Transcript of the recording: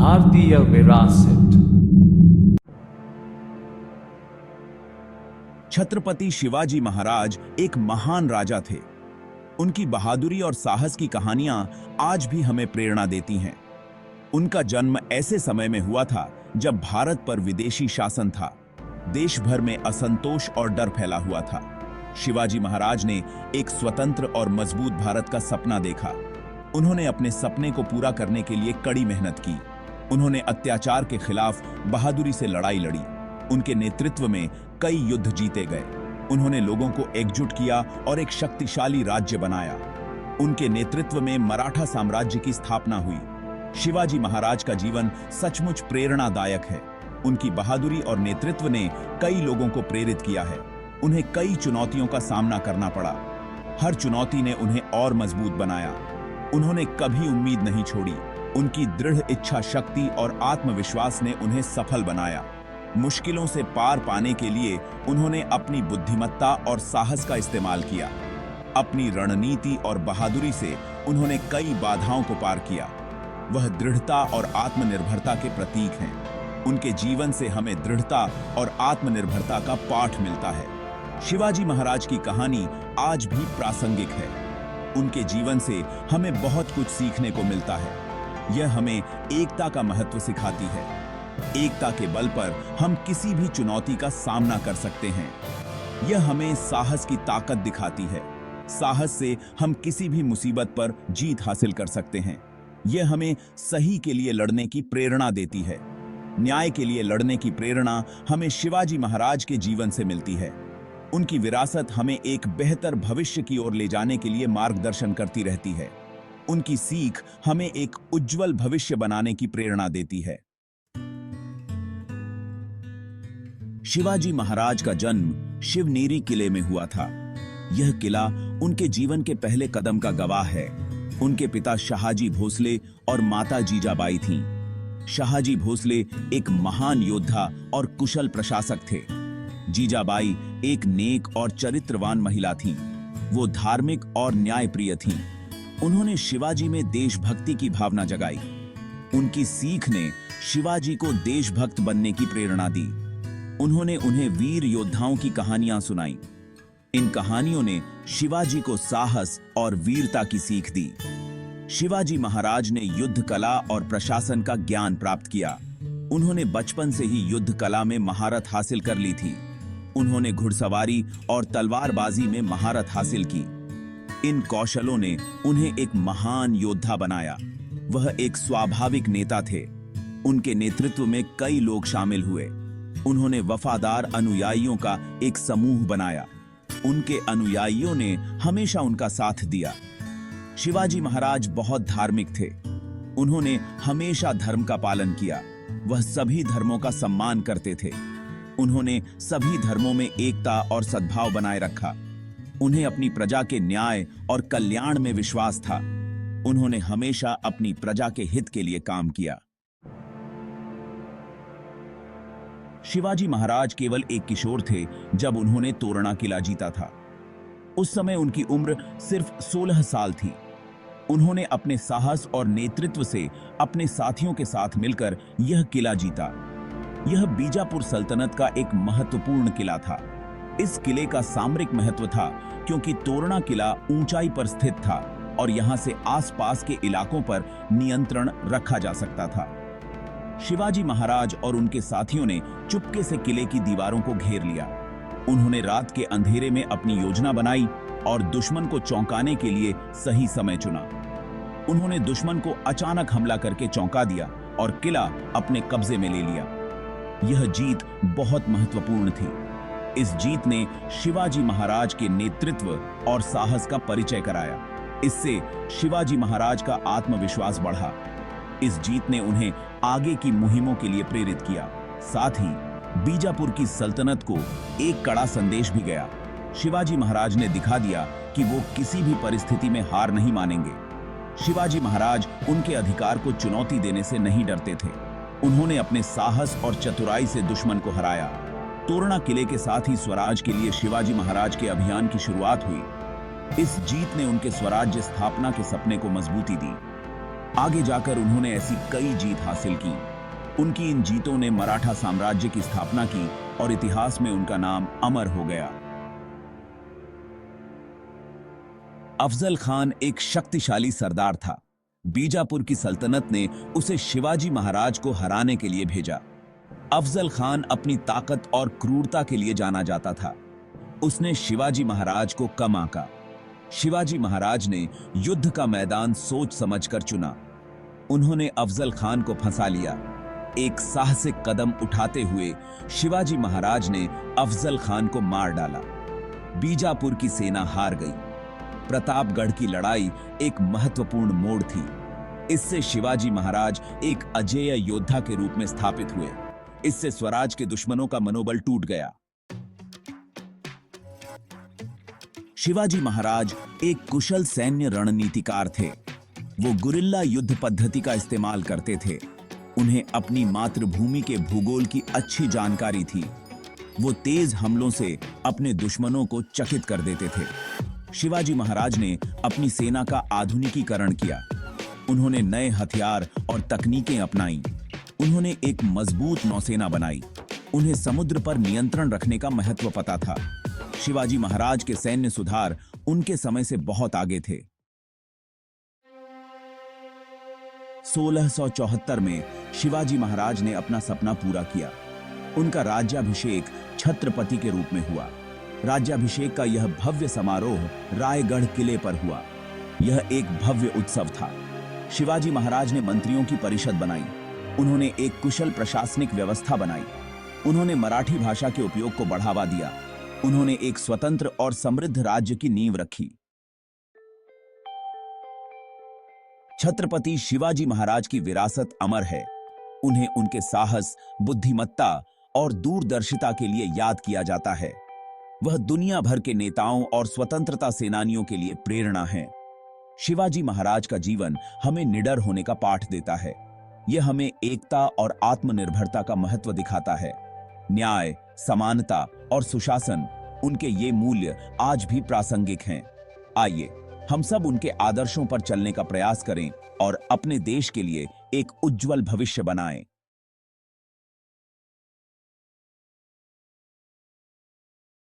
भारतीय विरासत। छत्रपति शिवाजी महाराज एक महान राजा थे। उनकी बहादुरी और साहस की कहानियां आज भी हमें प्रेरणा देती हैं। उनका जन्म ऐसे समय में हुआ था जब भारत पर विदेशी शासन था। देश भर में असंतोष और डर फैला हुआ था। शिवाजी महाराज ने एक स्वतंत्र और मजबूत भारत का सपना देखा। उन्होंने अपने सपने को पूरा करने के लिए कड़ी मेहनत की। उन्होंने अत्याचार के खिलाफ बहादुरी से लड़ाई लड़ी। उनके नेतृत्व में कई युद्ध जीते गए। उन्होंने लोगों को एकजुट किया और एक शक्तिशाली राज्य बनाया। उनके नेतृत्व में मराठा साम्राज्य की स्थापना हुई। शिवाजी महाराज का जीवन सचमुच प्रेरणादायक है। उनकी बहादुरी और नेतृत्व ने कई लोगों को प्रेरित किया है। उन्हें कई चुनौतियों का सामना करना पड़ा। हर चुनौती ने उन्हें और मजबूत बनाया। उन्होंने कभी उम्मीद नहीं छोड़ी। उनकी दृढ़ इच्छा शक्ति और आत्मविश्वास ने उन्हें सफल बनाया। मुश्किलों से पार पाने के लिए उन्होंने अपनी बुद्धिमत्ता और साहस का इस्तेमाल किया। अपनी रणनीति और बहादुरी से उन्होंने कई बाधाओं को पार किया। वह दृढ़ता और आत्मनिर्भरता के प्रतीक हैं। उनके जीवन से हमें दृढ़ता और आत्मनिर्भरता का पाठ मिलता है। शिवाजी महाराज की कहानी आज भी प्रासंगिक है। उनके जीवन से हमें बहुत कुछ सीखने को मिलता है। यह हमें एकता का महत्व सिखाती है। एकता के बल पर हम किसी भी चुनौती का सामना कर सकते हैं। यह हमें साहस की ताकत दिखाती है। साहस से हम किसी भी मुसीबत पर जीत हासिल कर सकते हैं। यह हमें सही के लिए लड़ने की प्रेरणा देती है। न्याय के लिए लड़ने की प्रेरणा हमें शिवाजी महाराज के जीवन से मिलती है। उनकी विरासत हमें एक बेहतर भविष्य की ओर ले जाने के लिए मार्गदर्शन करती रहती है। उनकी सीख हमें एक उज्जवल भविष्य बनाने की प्रेरणा देती है। शिवाजी महाराज का जन्म शिवनेरी किले में हुआ था। यह किला उनके जीवन के पहले कदम का गवाह है। उनके पिता शाहजी भोसले और माता जीजाबाई थीं। शाहजी भोसले एक महान योद्धा और कुशल प्रशासक थे। जीजाबाई एक नेक और चरित्रवान महिला थीं। वो धार्मिक और न्यायप्रिय थीं। उन्होंने शिवाजी में देशभक्ति की भावना जगाई। उनकी सीख ने शिवाजी को देशभक्त बनने की प्रेरणा दी। उन्होंने उन्हें वीर योद्धाओं की कहानियां सुनाई। इन कहानियों ने शिवाजी को साहस और वीरता की सीख दी। शिवाजी महाराज ने युद्ध कला और प्रशासन का ज्ञान प्राप्त किया। उन्होंने बचपन से ही युद्ध कला में महारत हासिल कर ली थी। उन्होंने घुड़सवारी और तलवारबाजी में महारत हासिल की। इन कौशलों ने उन्हें एक महान योद्धा बनाया। वह एक स्वाभाविक नेता थे। उनके नेतृत्व में कई लोग शामिल हुए। उन्होंने वफादार अनुयायियों का एक समूह बनाया। उनके अनुयायियों ने हमेशा उनका साथ दिया। शिवाजी महाराज बहुत धार्मिक थे। उन्होंने हमेशा धर्म का पालन किया। वह सभी धर्मों का सम्मान करते थे। उन्होंने सभी धर्मों में एकता और सद्भाव बनाए रखा। उन्हें अपनी प्रजा के न्याय और कल्याण में विश्वास था। उन्होंने हमेशा अपनी प्रजा के हित के लिए काम किया। शिवाजी महाराज केवल एक किशोर थे जब उन्होंने तोरणा किला जीता था। उस समय उनकी उम्र सिर्फ 16 साल थी। उन्होंने अपने साहस और नेतृत्व से अपने साथियों के साथ मिलकर यह किला जीता। यह बीजापुर सल्तनत का एक महत्वपूर्ण किला था। इस किले का सामरिक महत्व था क्योंकि तोरणा किला ऊंचाई पर स्थित था और यहां से आसपास के इलाकों पर नियंत्रण रखा जा सकता था। शिवाजी महाराज और उनके साथियों ने चुपके से किले की दीवारों को घेर लिया। उन्होंने रात के अंधेरे में अपनी योजना बनाई और दुश्मन को चौंकाने के लिए सही समय चुना। उन्होंने दुश्मन को अचानक हमला करके चौंका दिया और किला अपने कब्जे में ले लिया। यह जीत बहुत महत्वपूर्ण थी। इस जीत ने शिवाजी महाराज के नेतृत्व और साहस का परिचय कराया। इससे शिवाजी महाराज का आत्मविश्वास बढ़ा। इस जीत ने उन्हें आगे की मुहिमों के लिए प्रेरित किया। साथ ही बीजापुर की सल्तनत को एक कड़ा संदेश भी गया। शिवाजी महाराज ने दिखा दिया कि वो किसी भी परिस्थिति में हार नहीं मानेंगे। शिवाजी महाराज उनके अधिकार को चुनौती देने से नहीं डरते थे। उन्होंने अपने साहस और चतुराई से दुश्मन को हराया। तोरणा किले के साथ ही स्वराज के लिए शिवाजी महाराज के अभियान की शुरुआत हुई। इस जीत ने उनके स्वराज्य स्थापना के सपने को मजबूती दी। आगे जाकर उन्होंने ऐसी कई जीत हासिल की। उनकी इन जीतों ने मराठा साम्राज्य की स्थापना की और इतिहास में उनका नाम अमर हो गया। अफजल खान एक शक्तिशाली सरदार था। बीजापुर की सल्तनत ने उसे शिवाजी महाराज को हराने के लिए भेजा। अफजल खान अपनी ताकत और क्रूरता के लिए जाना जाता था। उसने शिवाजी महाराज को कम आंका। शिवाजी महाराज ने युद्ध का मैदान सोच समझकर चुना। उन्होंने अफजल खान को फंसा लिया। एक साहसिक कदम उठाते हुए शिवाजी महाराज ने अफजल खान को मार डाला। बीजापुर की सेना हार गई। प्रतापगढ़ की लड़ाई एक महत्वपूर्ण मोड़ थी। इससे शिवाजी महाराज एक अजेय योद्धा के रूप में स्थापित हुए। इससे स्वराज के दुश्मनों का मनोबल टूट गया। शिवाजी महाराज एक कुशल सैन्य रणनीतिकार थे। वो गुरिल्ला युद्ध पद्धति का इस्तेमाल करते थे। उन्हें अपनी मातृभूमि के भूगोल की अच्छी जानकारी थी। वो तेज हमलों से अपने दुश्मनों को चकित कर देते थे। शिवाजी महाराज ने अपनी सेना का आधुनिकीकरण किया। उन्होंने नए हथियार और तकनीकें अपनाई। उन्होंने एक मजबूत नौसेना बनाई। उन्हें समुद्र पर नियंत्रण रखने का महत्व पता था। शिवाजी महाराज के सैन्य सुधार उनके समय से बहुत आगे थे। 1674 में शिवाजी महाराज ने अपना सपना पूरा किया। उनका राज्याभिषेक छत्रपति के रूप में हुआ। राज्याभिषेक का यह भव्य समारोह रायगढ़ किले पर हुआ। यह एक भव्य उत्सव था। शिवाजी महाराज ने मंत्रियों की परिषद बनाई। उन्होंने एक कुशल प्रशासनिक व्यवस्था बनाई। उन्होंने मराठी भाषा के उपयोग को बढ़ावा दिया। उन्होंने एक स्वतंत्र और समृद्ध राज्य की नींव रखी। छत्रपति शिवाजी महाराज की विरासत अमर है। उन्हें उनके साहस, बुद्धिमत्ता और दूरदर्शिता के लिए याद किया जाता है। वह दुनिया भर के नेताओं और स्वतंत्रता सेनानियों के लिए प्रेरणा है। शिवाजी महाराज का जीवन हमें निडर होने का पाठ देता है। यह हमें एकता और आत्मनिर्भरता का महत्व दिखाता है। न्याय, समानता और सुशासन, उनके ये मूल्य आज भी प्रासंगिक हैं। आइए हम सब उनके आदर्शों पर चलने का प्रयास करें और अपने देश के लिए एक उज्जवल भविष्य बनाएं।